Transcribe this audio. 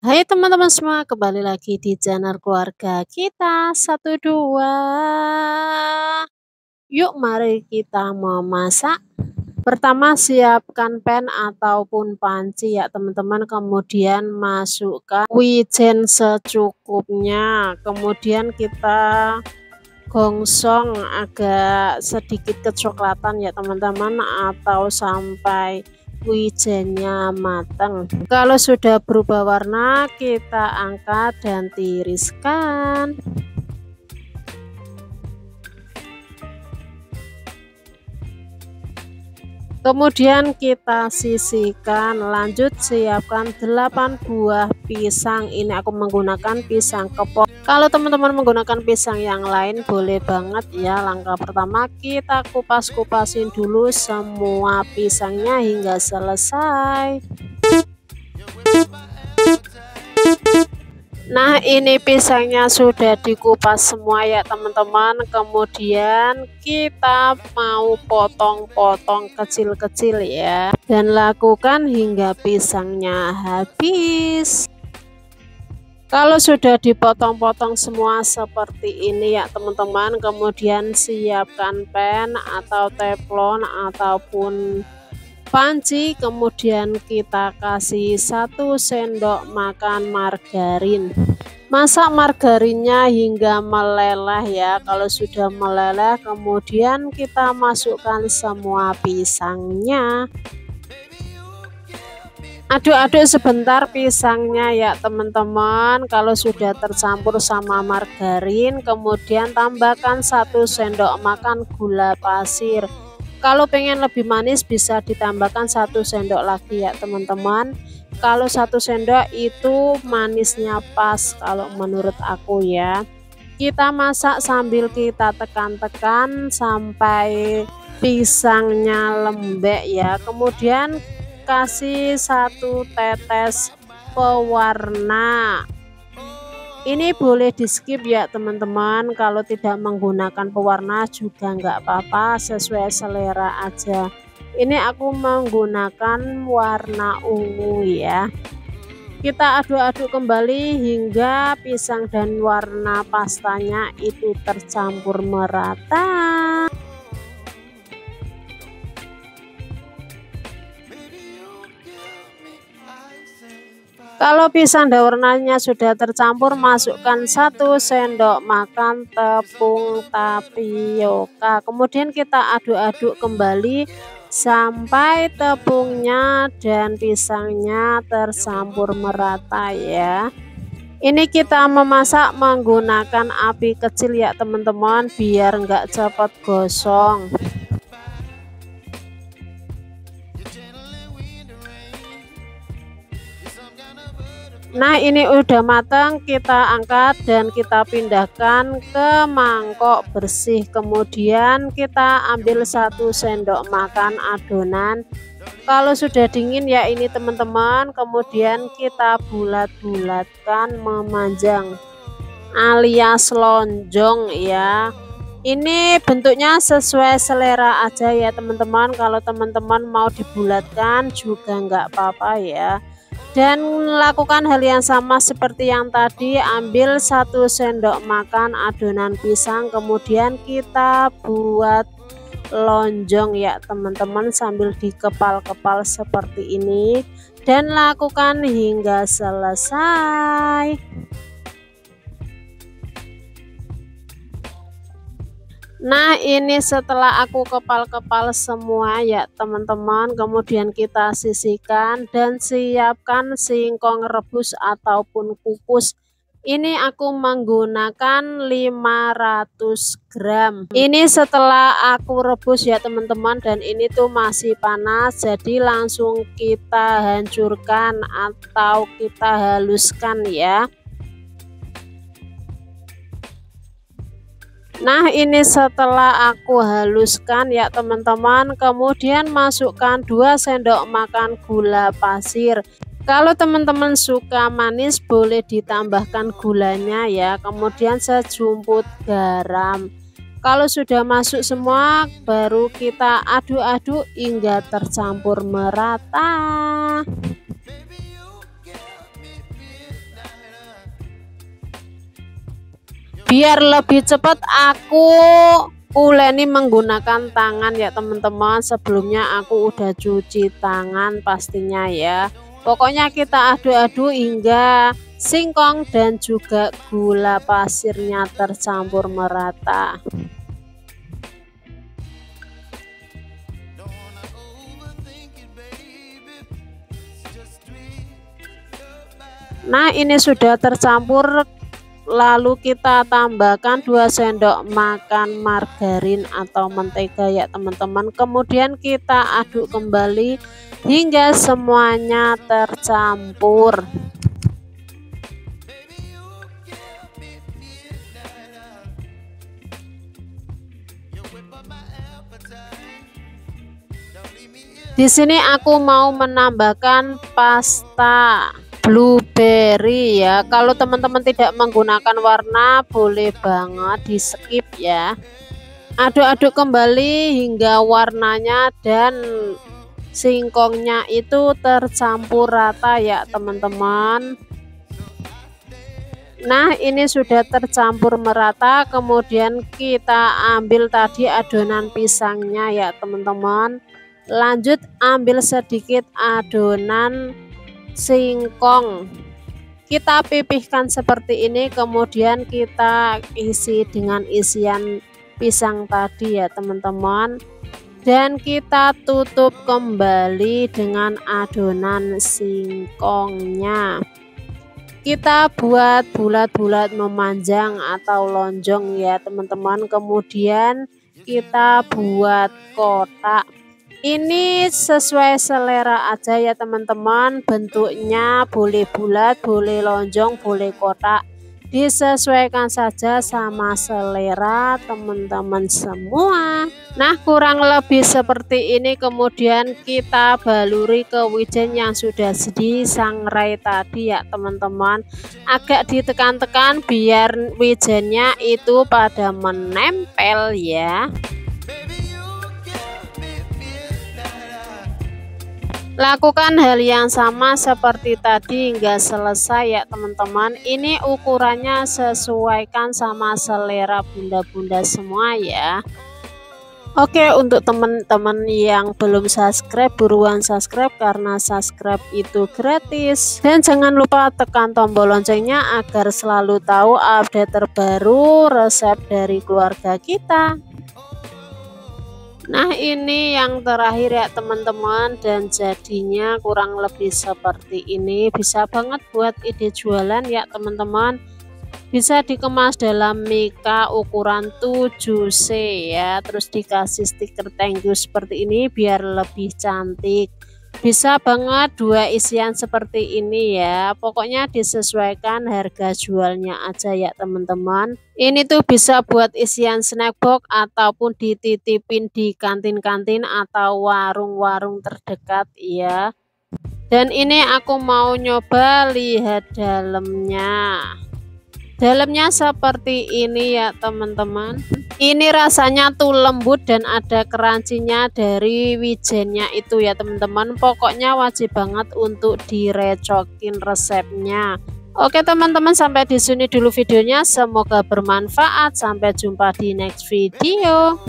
Hai teman-teman semua, kembali lagi di channel keluarga kita 12. Yuk mari kita memasak. Pertama siapkan pan ataupun panci ya teman-teman, kemudian masukkan wijen secukupnya, kemudian kita gongsong agak sedikit kecoklatan ya teman-teman, atau sampai wijennya matang. Kalau sudah berubah warna kita angkat dan tiriskan. Kemudian kita sisihkan. Lanjut siapkan 8 buah pisang. Ini aku menggunakan pisang kepok. Kalau teman-teman menggunakan pisang yang lain boleh banget ya. Langkah pertama kita kupas-kupasin dulu semua pisangnya hingga selesai. Nah, ini pisangnya sudah dikupas semua ya teman-teman. Kemudian kita mau potong-potong kecil-kecil ya, dan lakukan hingga pisangnya habis. Kalau sudah dipotong-potong semua seperti ini ya teman-teman, kemudian siapkan pan atau teflon ataupun panci, kemudian kita kasih 1 sendok makan margarin. Masak margarinnya hingga meleleh ya. Kalau sudah meleleh kemudian kita masukkan semua pisangnya. Aduk-aduk sebentar pisangnya ya teman-teman. Kalau sudah tercampur sama margarin kemudian tambahkan 1 sendok makan gula pasir. Kalau pengen lebih manis bisa ditambahkan 1 sendok lagi ya teman-teman. Kalau 1 sendok itu manisnya pas kalau menurut aku ya. Kita masak sambil kita tekan-tekan sampai pisangnya lembek ya. Kemudian kasih 1 tetes pewarna. Ini boleh di skip ya teman-teman, kalau tidak menggunakan pewarna juga nggak apa-apa, sesuai selera aja. Ini aku menggunakan warna ungu ya. Kita aduk-aduk kembali hingga pisang dan warna pastanya itu tercampur merata. Kalau pisang dan warnanya sudah tercampur, masukkan 1 sendok makan tepung tapioka. Kemudian kita aduk-aduk kembali sampai tepungnya dan pisangnya tercampur merata ya. Ini kita memasak menggunakan api kecil ya teman-teman, biar enggak cepat gosong. Nah, ini udah matang, kita angkat dan kita pindahkan ke mangkok bersih. Kemudian kita ambil 1 sendok makan adonan. Kalau sudah dingin ya ini teman-teman, kemudian kita bulat-bulatkan memanjang alias lonjong ya. Ini bentuknya sesuai selera aja ya teman-teman. Kalau teman-teman mau dibulatkan juga nggak apa-apa ya. Dan lakukan hal yang sama seperti yang tadi, ambil 1 sendok makan adonan pisang, kemudian kita buat lonjong ya teman-teman sambil dikepal-kepal seperti ini, dan lakukan hingga selesai. Nah, ini setelah aku kepal-kepal semua ya teman-teman, kemudian kita sisihkan dan siapkan singkong rebus ataupun kukus. Ini aku menggunakan 500 gram. Ini setelah aku rebus ya teman-teman, dan ini tuh masih panas, jadi langsung kita hancurkan atau kita haluskan ya. Nah, ini setelah aku haluskan ya teman-teman, kemudian masukkan 2 sendok makan gula pasir. Kalau teman-teman suka manis boleh ditambahkan gulanya ya, kemudian sejumput garam. Kalau sudah masuk semua baru kita aduk-aduk hingga tercampur merata. Biar lebih cepat aku uleni menggunakan tangan ya teman-teman. Sebelumnya aku udah cuci tangan pastinya ya. Pokoknya kita aduk-aduk hingga singkong dan juga gula pasirnya tercampur merata. Nah, ini sudah tercampur, lalu kita tambahkan 2 sendok makan margarin atau mentega ya teman-teman. Kemudian kita aduk kembali hingga semuanya tercampur. Di sini aku mau menambahkan pasta blueberry ya. Kalau teman-teman tidak menggunakan warna boleh banget di skip ya. Aduk-aduk kembali hingga warnanya dan singkongnya itu tercampur rata ya teman-teman. Nah, ini sudah tercampur merata. Kemudian kita ambil tadi adonan pisangnya ya teman-teman. Lanjut ambil sedikit adonan singkong, kita pipihkan seperti ini, kemudian kita isi dengan isian pisang tadi ya teman-teman, dan kita tutup kembali dengan adonan singkongnya. Kita buat bulat-bulat memanjang atau lonjong ya teman-teman, kemudian kita buat kotak. Ini sesuai selera aja ya teman-teman, bentuknya boleh bulat, boleh lonjong, boleh kotak, disesuaikan saja sama selera teman-teman semua. Nah, kurang lebih seperti ini. Kemudian kita baluri ke wijen yang sudah disangrai tadi ya teman-teman. Agak ditekan-tekan biar wijennya itu pada menempel ya. Lakukan hal yang sama seperti tadi hingga selesai ya teman-teman. Ini ukurannya sesuaikan sama selera bunda-bunda semua ya. Oke, untuk teman-teman yang belum subscribe, buruan subscribe karena subscribe itu gratis. Dan jangan lupa tekan tombol loncengnya agar selalu tahu update terbaru resep dari keluarga kita. Nah, ini yang terakhir ya teman-teman, dan jadinya kurang lebih seperti ini. Bisa banget buat ide jualan ya teman-teman. Bisa dikemas dalam mika ukuran 7C ya, terus dikasih stiker thank you seperti ini biar lebih cantik. Bisa banget 2 isian seperti ini ya. Pokoknya disesuaikan harga jualnya aja ya teman-teman. Ini tuh bisa buat isian snack box ataupun dititipin di kantin-kantin atau warung-warung terdekat ya. Dan ini aku mau nyoba, lihat dalamnya. Dalamnya seperti ini ya teman-teman. Ini rasanya tuh lembut dan ada crunchy-nya dari wijennya itu ya teman-teman. Pokoknya wajib banget untuk direcokin resepnya. Oke teman-teman, sampai di sini dulu videonya. Semoga bermanfaat. Sampai jumpa di next video.